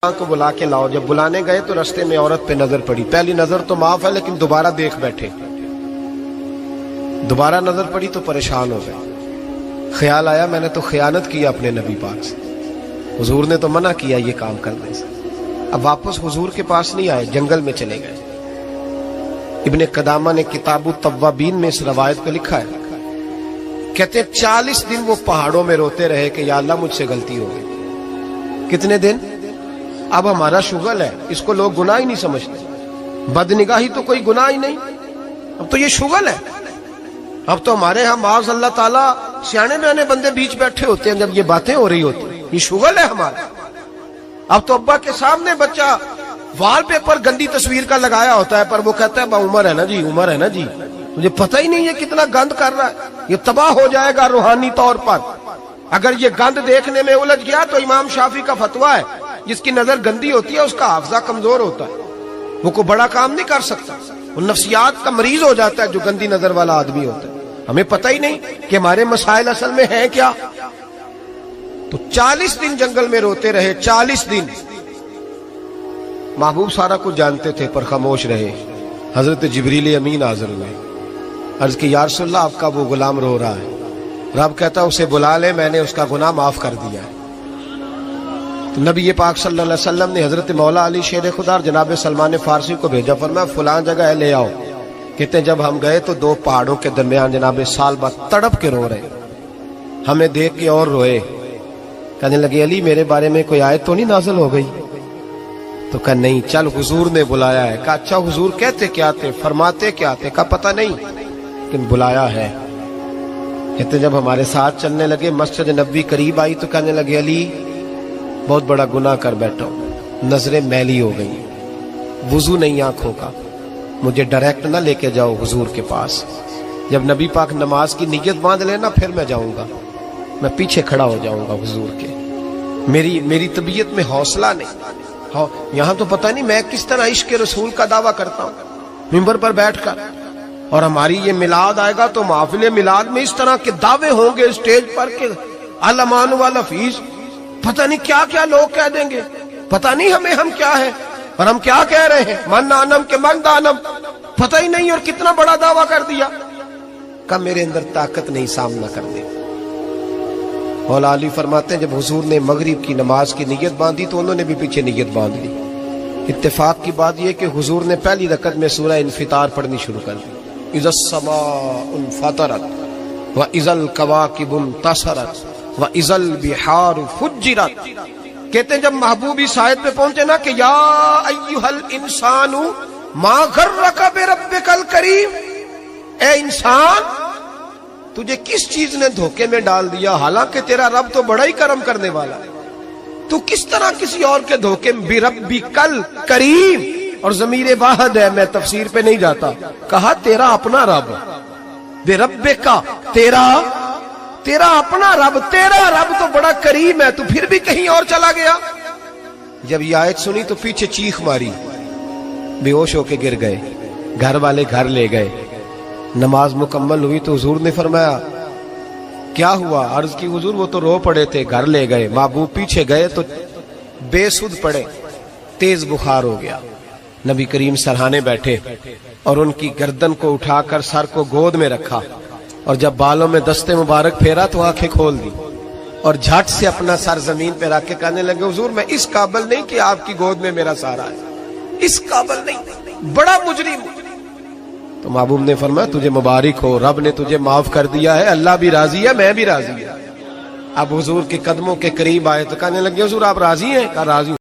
کو بلا کے لاؤ. جب بلانے گئے تو رستے میں عورت پہ نظر پڑی. پہلی نظر تو معاف ہے لیکن دوبارہ دیکھ بیٹھے. دوبارہ نظر پڑی تو پریشان ہو گئے. خیال آیا میں نے تو خیانت کی اپنے نبی پاک سے. حضور نے تو منع کیا یہ کام کرنے سے. اب واپس حضور کے پاس نہیں آئے, جنگل میں چلے گئے. ابن قدامہ نے کتاب التوابین میں اس روایت کو لکھا ہے. کہتے 40 دن وہ پہاڑوں میں روتے رہے کہ یا اللہ مجھ سے غلطی ہو گئی. کتنے دن؟ اب ہمارا شغل ہے, اس کو لوگ گناہ ہی نہیں سمجھتے. بدنگاہی تو کوئی گناہ ہی نہیں, اب تو یہ شغل ہے. اب تو ہمارے ہاں معاذ اللہ تعالیٰ سیانے بیانے بندے بیچ بیٹھے ہوتے ہیں جب یہ باتیں ہو رہی ہوتی ہیں. یہ شغل ہے ہمارا. اب تو ابا کے سامنے بچہ وال پیپر گندی تصویر کا لگایا ہوتا ہے پر وہ کہتا ہے عمر ہے نا جی, عمر ہے نا جی. مجھے پتہ ہی نہیں یہ کتنا گند کر رہا ہے. یہ تباہ ہو جائے گا روحانی طور پر. اگر یہ گند دیکھنے میں الجھ گیا تو امام شافعی کا فتویٰ ہے جس کی نظر گندی ہوتی ہے اس کا حافظہ کمزور ہوتا ہے, وہ کوئی بڑا کام نہیں کر سکتا. وہ نفسیات کا مریض ہو جاتا ہے جو گندی نظر والا آدمی ہوتا ہے. ہمیں پتہ ہی نہیں کہ ہمارے مسائل اصل میں ہیں کیا. تو 40 دن جنگل میں روتے رہے. 40 دن محبوب سارا کچھ جانتے تھے پر خاموش رہے. حضرت جبریل امین حاضر ہوئے. عرض کہ یا رسول اللہ آپ کا وہ غلام رو رہا ہے. رب کہتا اسے بلا لے, میں نے اس کا گناہ معاف کر دیا ہے. تو نبی پاک صلی اللہ علیہ وسلم نے حضرت مولا علی شیر خدا اور جناب سلمان فارسی کو بھیجا, فرمایا فلاں جگہ ہے لے آؤ. کہتے ہیں جب ہم گئے تو 2 پہاڑوں کے درمیان جناب سالبہ تڑپ کے رو رہے. ہمیں دیکھ کے اور روئے. کہنے لگے علی میرے بارے میں کوئی آیت تو نہیں نازل ہو گئی؟ تو کہا نہیں, چل حضور نے بلایا ہے. کہا اچھا حضور کہتے کیا تھے, فرماتے کیا تھے؟ کہا پتہ نہیں لیکن بلایا ہے. کہتے جب ہمارے ساتھ چلنے لگے مسجد نبوی قریب آئی تو کہنے لگے علی بہت بڑا گناہ کر بیٹھا ہوں, نظریں میلی ہو گئی, وضو نہیں آنکھوں کا, مجھے ڈائریکٹ نہ لے کے جاؤ حضور کے پاس. جب نبی پاک نماز کی نیت باندھ لینا پھر میں جاؤں گا, میں پیچھے کھڑا ہو جاؤں گا حضور کے. میری طبیعت میں حوصلہ نہیں. یہاں تو پتہ نہیں میں کس طرح عشق رسول کا دعویٰ کرتا ہوں ممبر پر بیٹھ کر, اور ہماری یہ میلاد آئے گا تو محفل میلاد میں اس طرح کے دعوے ہوں گے اسٹیج پر کہ علمان والحفیظ, پتہ نہیں کیا کیا لوگ کہہ دیں گے. پتہ نہیں ہم کیا ہے اور ہم کیا کہہ رہے ہیں. من آنم کے من دانم, پتہ ہی نہیں اور کتنا بڑا دعویٰ کر دیا. کہ میرے اندر طاقت نہیں سامنا کر دے. مولا علی فرماتے ہیں جب حضور نے مغرب کی نماز کی نیت باندھی تو انہوں نے بھی پیچھے نیت باندھ لی. اتفاق کی بات یہ کہ حضور نے پہلی رکعت میں سورہ انفطار پڑھنی شروع کر دی. اذا السماء انفطرت واذا الكواكب انتصرت واذا البحار فجرت. کہتے ہیں جب محبوب اس آیت پہ پہنچے نا کہ یا ایھا الانسان ما غرک بربک الکریم, اے انسان تجھے کس چیز نے دھوکے میں ڈال دیا, حالانکہ تیرا رب تو بڑا ہی کرم کرنے والا ہے. تو کس طرح کسی اور کے دھوکے میں بربک الکریم, اور ضمیر واحد ہے, میں تفسیر پہ نہیں جاتا. کہا تیرا اپنا رب, بربک کا تیرا اپنا رب, تیرا رب تو بڑا کریم ہے, تو پھر بھی کہیں اور چلا گیا. جب یہ آیت سنی تو پیچھے چیخ ماری, بے ہوش ہو کے گر گئے. گھر والے گھر لے گئے. نماز مکمل ہوئی تو حضور نے فرمایا کیا ہوا؟ عرض کی حضور وہ تو رو پڑے تھے, گھر لے گئے. محبوب پیچھے گئے تو بے سدھ پڑے, تیز بخار ہو گیا. نبی کریم سرہانے بیٹھے اور ان کی گردن کو اٹھا کر سر کو گود میں رکھا, اور جب بالوں میں دستے مبارک پھیرا تو آنکھیں کھول دی اور جھٹ سے اپنا سر زمین پہ رکھ کے کہنے لگے حضور میں اس قابل نہیں کہ آپ کی گود میں میرا سارا ہے, اس قابل نہیں, بڑا مجرم. تو محبوب نے فرمایا تجھے مبارک ہو, رب نے تجھے معاف کر دیا ہے, اللہ بھی راضی ہے, میں بھی راضی ہے. اب حضور کے قدموں کے قریب آئے تو کہنے لگے حضور آپ راضی ہیں؟ کہا راضی.